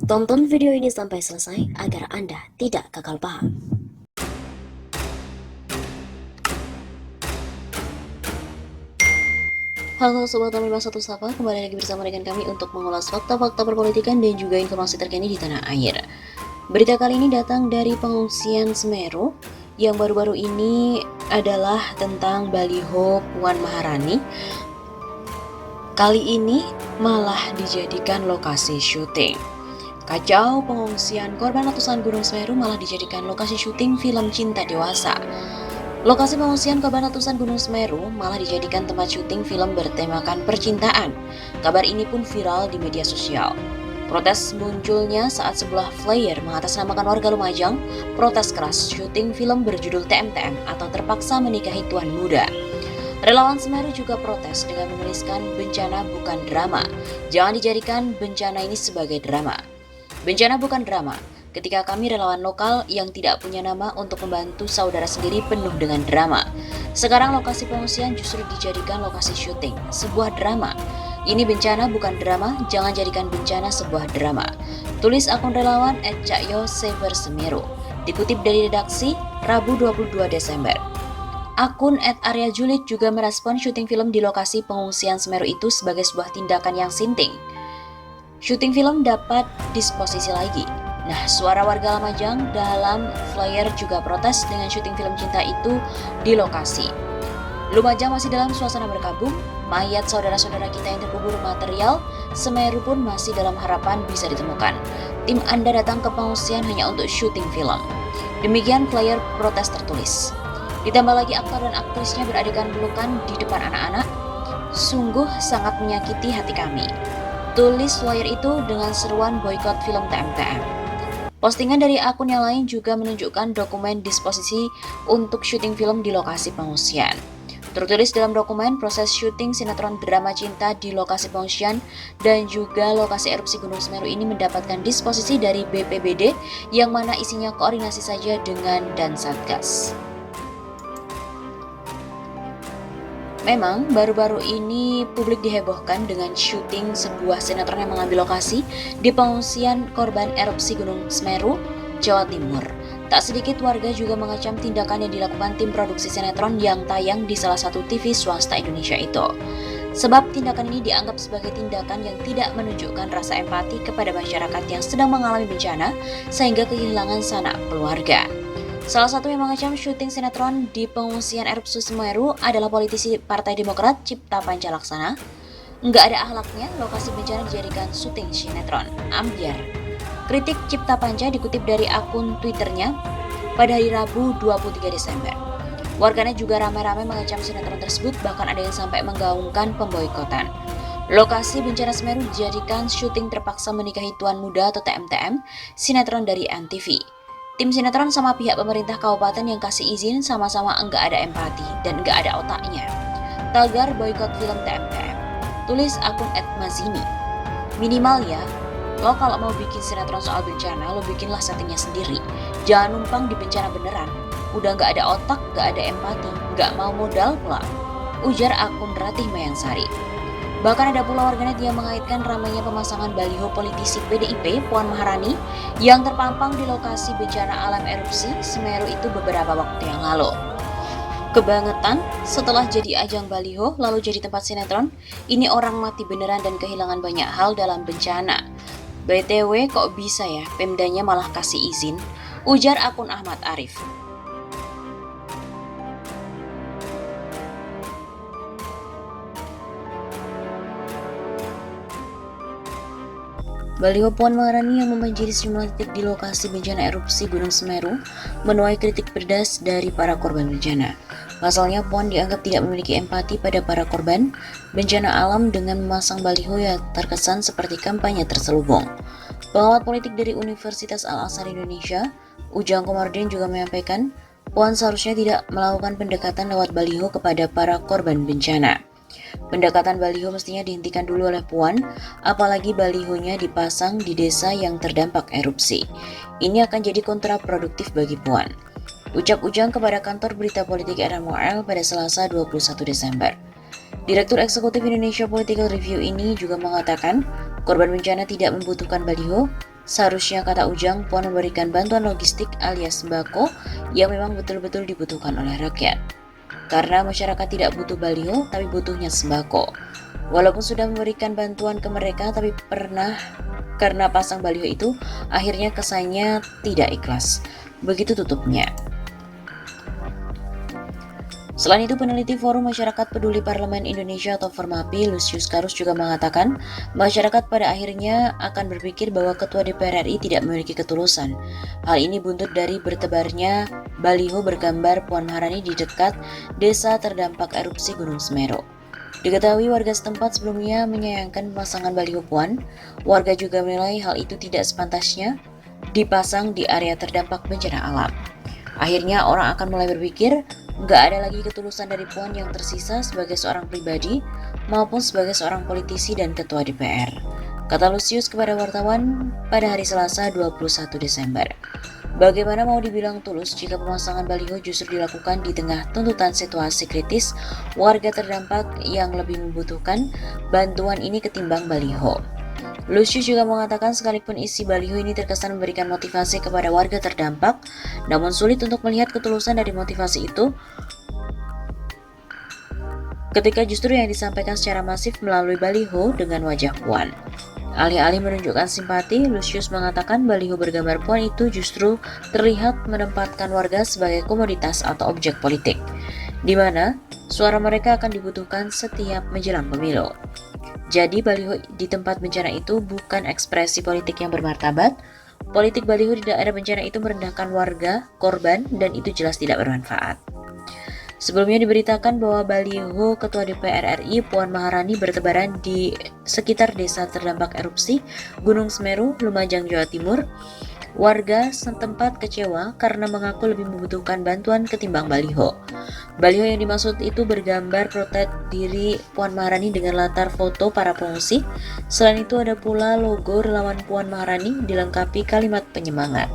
Tonton video ini sampai selesai agar Anda tidak gagal paham. Halo Sobat Tamil Satu Sapa, kembali lagi bersama dengan kami untuk mengulas fakta-fakta perpolitikan dan juga informasi terkini di tanah air. Berita kali ini datang dari pengungsian Semeru, yang baru-baru ini adalah tentang baliho Puan Maharani. Kali ini malah dijadikan lokasi syuting. Kacau, pengungsian korban letusan Gunung Semeru malah dijadikan lokasi syuting film cinta dewasa. Lokasi pengungsian korban letusan Gunung Semeru malah dijadikan tempat syuting film bertemakan percintaan. Kabar ini pun viral di media sosial. Protes munculnya saat sebuah flyer mengatasnamakan warga Lumajang protes keras syuting film berjudul TMTM atau Terpaksa Menikahi Tuan Muda. Relawan Semeru juga protes dengan menuliskan bencana bukan drama. Jangan dijadikan bencana ini sebagai drama. Bencana bukan drama. Ketika kami relawan lokal yang tidak punya nama untuk membantu saudara sendiri penuh dengan drama. Sekarang lokasi pengungsian justru dijadikan lokasi syuting, sebuah drama. Ini bencana bukan drama, jangan jadikan bencana sebuah drama. Tulis akun relawan @cakyo_semeru. Dikutip dari redaksi Rabu 22 Desember. Akun @aryajulit juga merespon syuting film di lokasi pengungsian Semeru itu sebagai sebuah tindakan yang sinting. Syuting film dapat disposisi lagi. Nah, suara warga Lumajang dalam flyer juga protes dengan syuting film cinta itu di lokasi. Lumajang masih dalam suasana berkabung, mayat saudara-saudara kita yang terkubur material, Semeru pun masih dalam harapan bisa ditemukan. Tim Anda datang ke pengungsian hanya untuk syuting film. Demikian flyer protes tertulis. Ditambah lagi aktor dan aktrisnya beradegan pelukan di depan anak-anak. Sungguh sangat menyakiti hati kami. Tulis flyer itu dengan seruan boykot film TMTM. Postingan dari akun yang lain juga menunjukkan dokumen disposisi untuk syuting film di lokasi pengungsian. Tertulis dalam dokumen proses syuting sinetron drama cinta di lokasi pengungsian dan juga lokasi erupsi Gunung Semeru ini mendapatkan disposisi dari BPBD yang mana isinya koordinasi saja dengan dan Satgas. Memang baru-baru ini publik dihebohkan dengan syuting sebuah sinetron yang mengambil lokasi di pengungsian korban erupsi Gunung Semeru, Jawa Timur. Tak sedikit warga juga mengecam tindakan yang dilakukan tim produksi sinetron yang tayang di salah satu TV swasta Indonesia itu. Sebab tindakan ini dianggap sebagai tindakan yang tidak menunjukkan rasa empati kepada masyarakat yang sedang mengalami bencana sehingga kehilangan sanak keluarga. Salah satu yang mengecam syuting sinetron di pengungsian erupsi Semeru adalah politisi Partai Demokrat Cipta Panca Laksana. Nggak ada akhlaknya, lokasi bencana dijadikan syuting sinetron. Ambiar. Kritik Cipta Panca dikutip dari akun Twitternya pada hari Rabu 23 Desember. Warganet juga ramai-ramai mengecam sinetron tersebut, bahkan ada yang sampai menggaungkan pemboikotan. Lokasi bencana Semeru dijadikan syuting Terpaksa Menikahi Tuan Muda atau TMTM, sinetron dari NTV. Tim sinetron sama pihak pemerintah kabupaten yang kasih izin sama-sama enggak ada empati dan enggak ada otaknya. Tagar boykot film TMTM. Tulis akun @mazini. Minimal ya, lo kalau mau bikin sinetron soal bencana, lo bikinlah settingnya sendiri. Jangan numpang di bencana beneran. Udah enggak ada otak, enggak ada empati, enggak mau modal pula. Ujar akun Ratih Mayansari. Bahkan ada pula warganet yang mengaitkan ramainya pemasangan baliho politisi PDIP Puan Maharani yang terpampang di lokasi bencana alam erupsi Semeru itu beberapa waktu yang lalu. Kebangetan, setelah jadi ajang baliho lalu jadi tempat sinetron, ini orang mati beneran dan kehilangan banyak hal dalam bencana. BTW kok bisa ya, Pemdanya malah kasih izin, ujar akun Ahmad Arif. Baliho Puan Maharani yang membanjiri sejumlah titik di lokasi bencana erupsi Gunung Semeru menuai kritik pedas dari para korban bencana. Pasalnya, Puan dianggap tidak memiliki empati pada para korban bencana alam dengan memasang baliho yang terkesan seperti kampanye terselubung. Pengamat politik dari Universitas Al-Azhar Indonesia, Ujang Komarudin juga menyampaikan, Puan seharusnya tidak melakukan pendekatan lewat baliho kepada para korban bencana. Pendekatan baliho mestinya dihentikan dulu oleh Puan, apalagi balihonya dipasang di desa yang terdampak erupsi. Ini akan jadi kontraproduktif bagi Puan. Ucap Ujang kepada kantor berita politik RMOL pada Selasa 21 Desember. Direktur Eksekutif Indonesia Political Review ini juga mengatakan, korban bencana tidak membutuhkan baliho, Seharusnya, kata Ujang, Puan memberikan bantuan logistik alias sembako yang memang betul-betul dibutuhkan oleh rakyat. Karena masyarakat tidak butuh baliho, tapi butuhnya sembako. Walaupun sudah memberikan bantuan ke mereka, tapi karena pasang baliho itu, akhirnya kesannya tidak ikhlas. Begitu tutupnya. Selain itu, peneliti Forum Masyarakat Peduli Parlemen Indonesia atau Formapi, Lucius Karus juga mengatakan, masyarakat pada akhirnya akan berpikir bahwa Ketua DPR RI tidak memiliki ketulusan. Hal ini buntut dari bertebarnya baliho bergambar Puan Maharani di dekat desa terdampak erupsi Gunung Semeru. Diketahui warga setempat sebelumnya menyayangkan pemasangan baliho Puan. Warga juga menilai hal itu tidak sepantasnya dipasang di area terdampak bencana alam. Akhirnya orang akan mulai berpikir, nggak ada lagi ketulusan dari Puan yang tersisa sebagai seorang pribadi maupun sebagai seorang politisi dan ketua DPR. Kata Lucius kepada wartawan pada hari Selasa 21 Desember. Bagaimana mau dibilang tulus jika pemasangan baliho justru dilakukan di tengah tuntutan situasi kritis warga terdampak yang lebih membutuhkan bantuan ini ketimbang baliho. Lucius juga mengatakan sekalipun isi baliho ini terkesan memberikan motivasi kepada warga terdampak, namun sulit untuk melihat ketulusan dari motivasi itu ketika justru yang disampaikan secara masif melalui baliho dengan wajah Puan. Alih-alih menunjukkan simpati, Lucius mengatakan baliho bergambar Puan itu justru terlihat menempatkan warga sebagai komoditas atau objek politik, di mana suara mereka akan dibutuhkan setiap menjelang pemilu. Jadi baliho di tempat bencana itu bukan ekspresi politik yang bermartabat. Politik baliho di daerah bencana itu merendahkan warga, korban, dan itu jelas tidak bermanfaat. Sebelumnya diberitakan bahwa baliho Ketua DPR RI Puan Maharani bertebaran di sekitar desa terdampak erupsi Gunung Semeru, Lumajang, Jawa Timur. Warga setempat kecewa karena mengaku lebih membutuhkan bantuan ketimbang baliho. Baliho yang dimaksud itu bergambar protek diri Puan Maharani dengan latar foto para pengungsi. Selain itu ada pula logo relawan Puan Maharani dilengkapi kalimat penyemangat.